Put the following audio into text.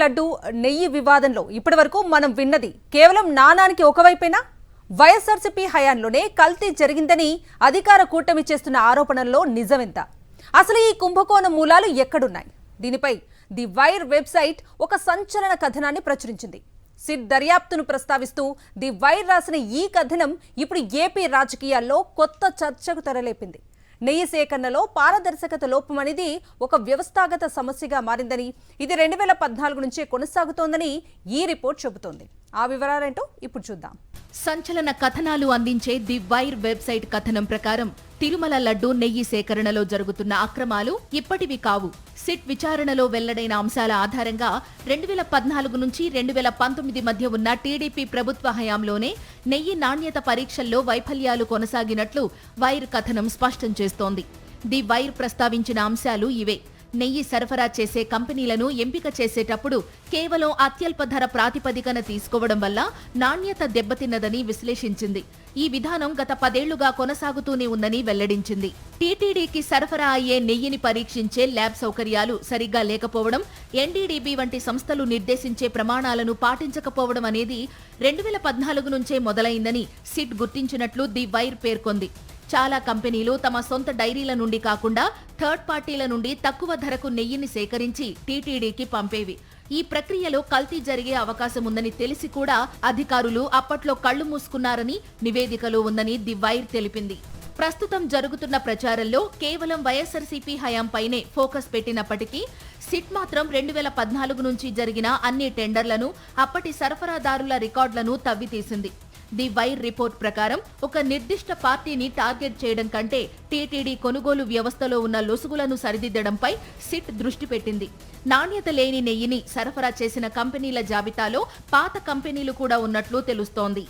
లడ్డు నెయ్యి వివాదంలో ఇప్పటివరకు మనం విన్నది కేవలం నాణానికి ఒకవైపేనా? వైఎస్ఆర్సీపీ హయాంలోనే కల్తీ జరిగిందని అధికార కూటమి చేస్తున్న ఆరోపణల్లో నిజమెంత? అసలు ఈ కుంభకోణం మూలాలు ఎక్కడున్నాయి? దీనిపై ది వైర్ వెబ్సైట్ ఒక సంచలన కథనాన్ని ప్రచురించింది. సిట్ దర్యాప్తును ప్రస్తావిస్తూ ది వైర్ రాసిన ఈ కథనం ఇప్పుడు ఏపీ రాజకీయాల్లో కొత్త చర్చకు తెరలేపింది. నెయ్యి సేకరణలో పారదర్శకత లోపం అనేది ఒక వ్యవస్థాగత సమస్యగా మారిందని, ఇది 2014 నుంచే కొనసాగుతోందని ఈ రిపోర్ట్ చెబుతోంది. ఆ వివరాలేంటో ఇప్పుడు చూద్దాం. సంచలన కథనాలు అందించే ది వైర్ వెబ్సైట్ కథనం ప్రకారం తిరుమల లడ్డు నెయ్యి సేకరణలో జరుగుతున్న అక్రమాలు ఇప్పటివి కావు. సిట్ విచారణలో వెల్లడైన అంశాల ఆధారంగా 2014 నుంచి 2019 మధ్య ఉన్న టీడీపీ ప్రభుత్వ హయాంలోనే నెయ్యి నాణ్యత పరీక్షల్లో వైఫల్యాలు కొనసాగినట్లు వైర్ కథనం స్పష్టం చేస్తోంది. ది వైర్ ప్రస్తావించిన అంశాలు ఇవే. నెయ్యి సరఫరా చేసే కంపెనీలను ఎంపిక చేసేటప్పుడు కేవలం అత్యల్ప ధర ప్రాతిపదికన తీసుకోవడం వల్ల నాణ్యత దెబ్బతిన్నదని విశ్లేషించింది. ఈ విధానం గత 10 ఏళ్లుగా కొనసాగుతూనే ఉందని వెల్లడించింది. టీటీడీకి సరఫరా అయ్యే నెయ్యిని పరీక్షించే ల్యాబ్ సౌకర్యాలు సరిగ్గా లేకపోవడం, ఎన్డీడీబీ వంటి సంస్థలు నిర్దేశించే ప్రమాణాలను పాటించకపోవడం అనేది 2014 నుంచే మొదలైందని సిట్ గుర్తించినట్లు ది వైర్ పేర్కొంది. చాలా కంపెనీలు తమ సొంత డైరీల నుండి కాకుండా థర్డ్ పార్టీల నుండి తక్కువ ధరకు నెయ్యిని సేకరించి టీటీడీకి పంపేవి. ఈ ప్రక్రియలో కల్తీ జరిగే అవకాశం ఉందని తెలిసి కూడా అధికారులు అప్పట్లో కళ్లు మూసుకున్నారని నివేదికలో ఉందని ది వైర్ తెలిపింది. ప్రస్తుతం జరుగుతున్న ప్రచారంలో కేవలం వైఎస్ఆర్సీపీ హయాంపైనే ఫోకస్ పెట్టినప్పటికీ సిట్ మాత్రం 2014 నుంచి జరిగిన అన్ని టెండర్లను, అప్పటి సరఫరాదారుల రికార్డులను తవ్వితీసింది. ది వైర్ రిపోర్ట్ ప్రకారం ఒక నిర్దిష్ట పార్టీని టార్గెట్ చేయడం కంటే టీటీడీ కొనుగోలు వ్యవస్థలో ఉన్న లొసుగులను సరిదిద్దడంపై సిట్ దృష్టి పెట్టింది. నాణ్యత లేని నెయ్యిని సరఫరా చేసిన కంపెనీల జాబితాలో పాత కంపెనీలు కూడా ఉన్నట్లు తెలుస్తోంది.